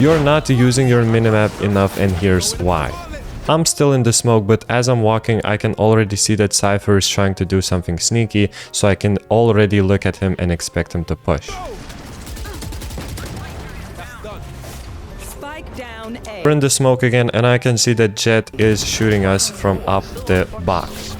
You're not using your minimap enough, and here's why. I'm still in the smoke, but as I'm walking, I can already see that Cypher is trying to do something sneaky, so I can already look at him and expect him to push. We're in the smoke again, and I can see that Jet is shooting us from up the box.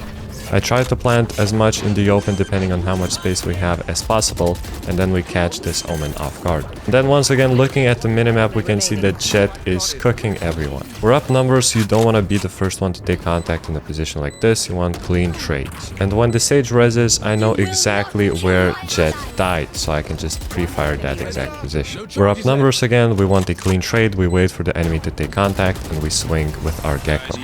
I try to plant as much in the open depending on how much space we have as possible, and then we catch this Omen off guard. Then once again, looking at the minimap, we can see that Jet is cooking everyone. We're up numbers, so you don't want to be the first one to take contact in a position like this. You want clean trades. And when the Sage reses, I know exactly where Jet died, so I can just pre-fire that exact position. We're up numbers again, we want a clean trade, we wait for the enemy to take contact, and we swing with our Gecko.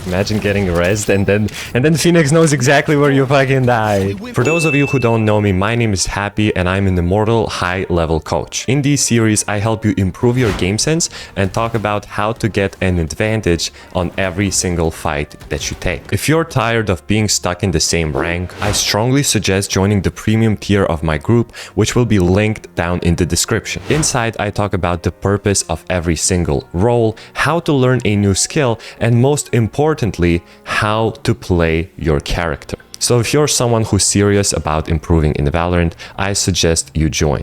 Imagine getting rezzed and then Phoenix knows exactly where you fucking died. For those of you who don't know me, my name is Happy and I'm an immortal high-level coach. In these series, I help you improve your game sense and talk about how to get an advantage on every single fight that you take. If you're tired of being stuck in the same rank, I strongly suggest joining the premium tier of my group, which will be linked down in the description. Inside, I talk about the purpose of every single role, how to learn a new skill, and most importantly, how to play your character. So if you're someone who's serious about improving in Valorant, I suggest you join.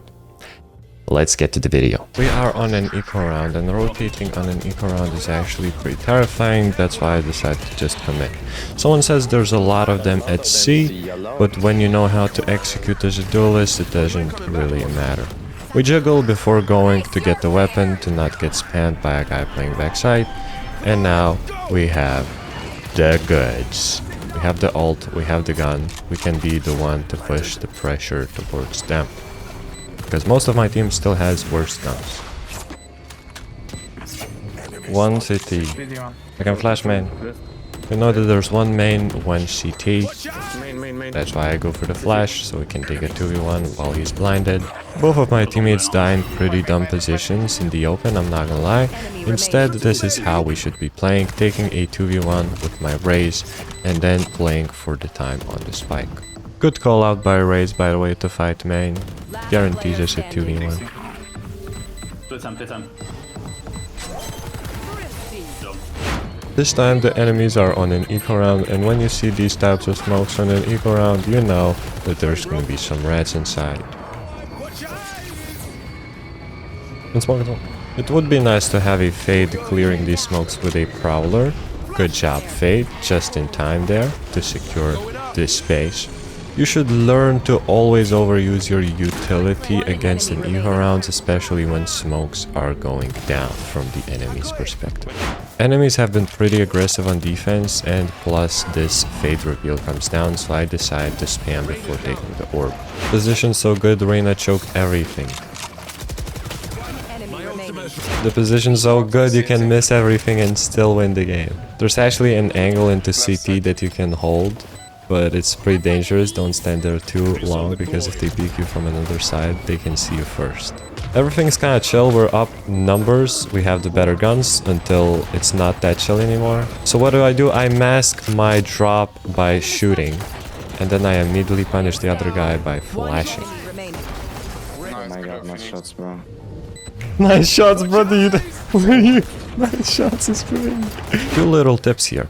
Let's get to the video. We are on an eco round, and rotating on an eco round is actually pretty terrifying. That's why I decided to just commit. Someone says there's a lot of them at C, but when you know how to execute as a duelist, it doesn't really matter. We juggle before going to get the weapon to not get spammed by a guy playing backside, and now we have the goods. We have the ult, we have the gun. We can be the one to push the pressure towards them, because most of my team still has worse guns. One CT. I can flash main. You know that there's one main, one CT. That's why I go for the flash, so we can take a 2v1 while he's blinded. Both of my teammates die in pretty dumb positions in the open, I'm not gonna lie. Instead, this is how we should be playing, taking a 2v1 with my Raze, and then playing for the time on the spike. Good call out by Raze, by the way, to fight main. Guarantees us a 2v1. This time the enemies are on an eco round, and when you see these types of smokes on an eco round, you know that there's gonna be some rats inside. It would be nice to have a Fade clearing these smokes with a Prowler. Good job, Fade, just in time there to secure this space. You should learn to always overuse your utility against an eco rounds, especially when smokes are going down from the enemy's perspective. Enemies have been pretty aggressive on defense, and plus this Fade reveal comes down, so I decide to spam before taking the orb. Position so good, Reyna choked everything. The position's so good, you can miss everything and still win the game. There's actually an angle into CT that you can hold, but it's pretty dangerous. Don't stand there too long, because if they peek you from another side, they can see you first. Everything's kind of chill. We're up numbers, we have the better guns until it's not that chill anymore. So what do? I mask my drop by shooting, and then I immediately punish the other guy by flashing. Oh my god, nice shots, bro. Nice shots, brother. Nice shots is great. Two little tips here.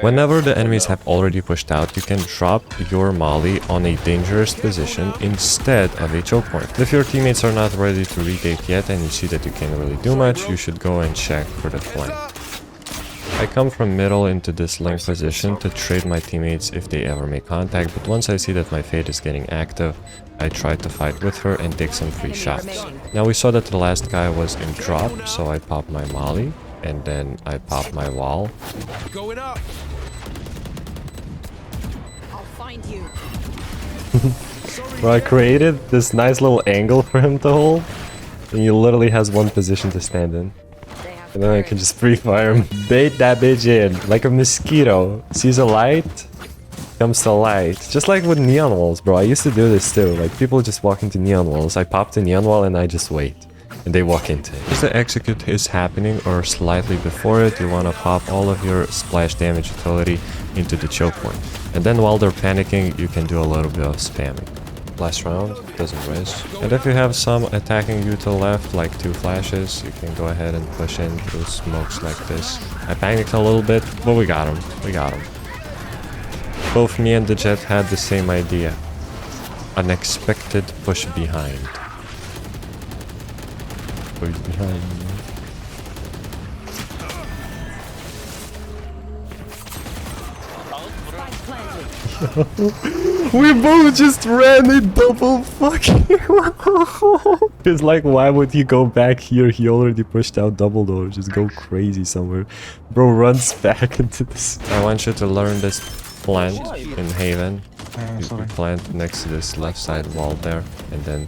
Whenever the enemies have already pushed out, you can drop your molly on a dangerous position instead of a choke point. If your teammates are not ready to retake yet and you see that you can't really do much, you should go and check for the flank. I come from middle into this link position to trade my teammates if they ever make contact, but once I see that my Fade is getting active, I try to fight with her and take some free shots. Now we saw that the last guy was in drop, so I pop my molly, and then I pop my wall. Going up. I'll find you. Bro, I created this nice little angle for him to hold, and he literally has one position to stand in. And then I can just free fire him. Bait that bitch in, like a mosquito. Sees a light, comes to light. Just like with neon walls, bro. I used to do this too. Like, people just walk into neon walls. I pop the neon wall and I just wait. And they walk into it. As the execute is happening, or slightly before it, you want to pop all of your splash damage utility into the choke point. And then while they're panicking, you can do a little bit of spamming. last round, doesn't risk. And if you have some attacking util left, like 2 flashes, you can go ahead and push in through smokes like this. I panicked a little bit, but we got him. We got him. Both me and the Jet had the same idea. Unexpected push behind. Push behind. We both just ran a double fucking. It's like, why would he go back here? He already pushed out double door. Just go crazy somewhere. Bro runs back into this. I want you to learn this plant in Haven. You plant next to this left side wall there, and then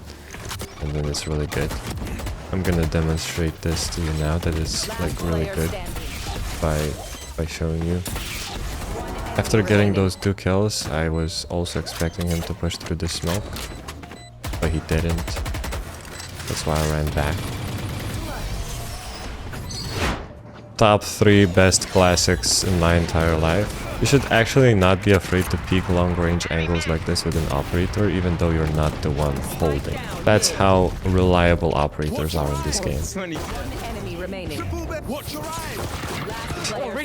it's really good. I'm gonna demonstrate this to you now that it's like really good by showing you. After getting those 2 kills, I was also expecting him to push through the smoke, but he didn't. That's why I ran back. Top 3 best classics in my entire life. You should actually not be afraid to peek long-range angles like this with an operator, even though you're not the one holding. That's how reliable operators are in this game.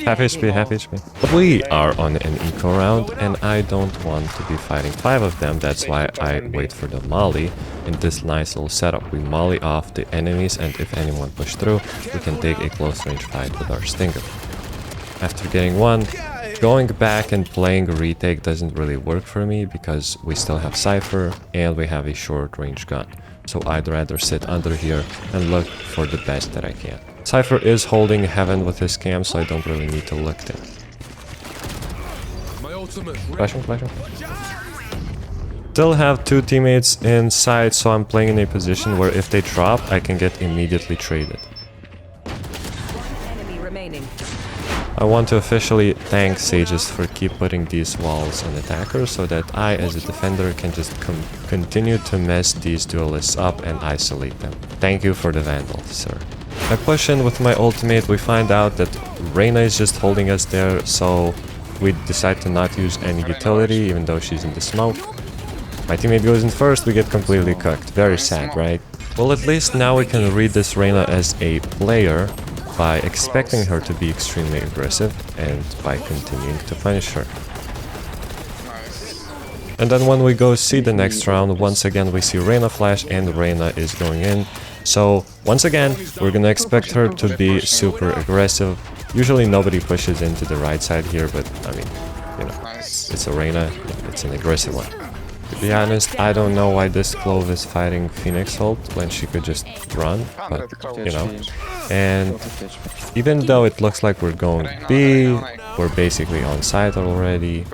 Half HP, half HP. We are on an eco round, and I don't want to be fighting 5 of them. That's why I wait for the molly in this nice little setup. We molly off the enemies, and if anyone push through, we can take a close range fight with our stinger. After getting one, going back and playing retake doesn't really work for me because we still have Cypher and we have a short range gun. So I'd rather sit under here and look for the best that I can. Cypher is holding heaven with his cam, so I don't really need to look there. Flashing, flashing. Still have 2 teammates inside, so I'm playing in a position where if they drop, I can get immediately traded. I want to officially thank Sages for keep putting these walls on attackers so that I, as a defender, can just continue to mess these duelists up and isolate them. Thank you for the Vandal, sir. I push in with my ultimate. We find out that Reyna is just holding us there, so we decide to not use any utility, even though she's in the smoke. My teammate goes in first, we get completely cooked. Very sad, right? Well, at least now we can read this Reyna as a player by expecting her to be extremely aggressive and by continuing to punish her. And then when we go see the next round, once again we see Reyna flash and Reyna is going in. So once again, we're gonna expect her to be super aggressive. Usually nobody pushes into the right side here, but I mean, you know, it's a Reyna, it's an aggressive one. To be honest, I don't know why this Clove is fighting Phoenix ult when she could just run, but you know. And even though it looks like we're going B, we're basically on site already.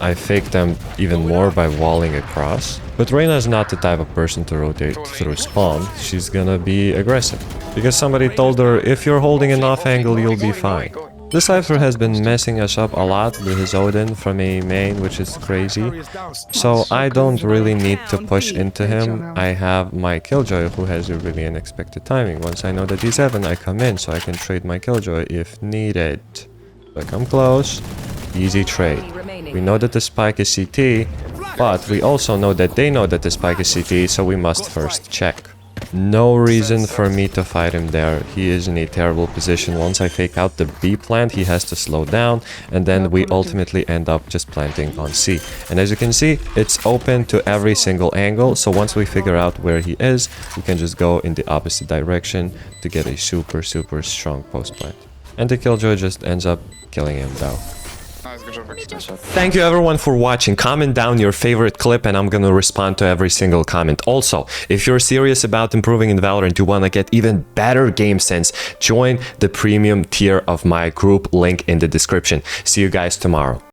I faked them even more by walling across. But Reyna is not the type of person to rotate through spawn. She's gonna be aggressive. Because somebody told her, if you're holding an off angle, you'll be fine. The Cypher has been messing us up a lot with his Odin from a main, which is crazy. So I don't really need to push into him. I have my Killjoy, who has a really unexpected timing. Once I know that he's heaven, I come in so I can trade my Killjoy if needed. So I come close, easy trade. We know that the spike is CT, but we also know that they know that the spike is CT, so we must first check. No reason for me to fight him there. He is in a terrible position. Once I fake out the B plant, he has to slow down, and then we ultimately end up just planting on C. And as you can see, it's open to every single angle, so once we figure out where he is, we can just go in the opposite direction to get a super strong post plant. And the Killjoy just ends up killing him though. Thank you everyone for watching. Comment down your favorite clip and I'm gonna respond to every single comment. Also, if you're serious about improving in Valorant, you wanna get even better game sense, join the premium tier of my group, link in the description. See you guys tomorrow.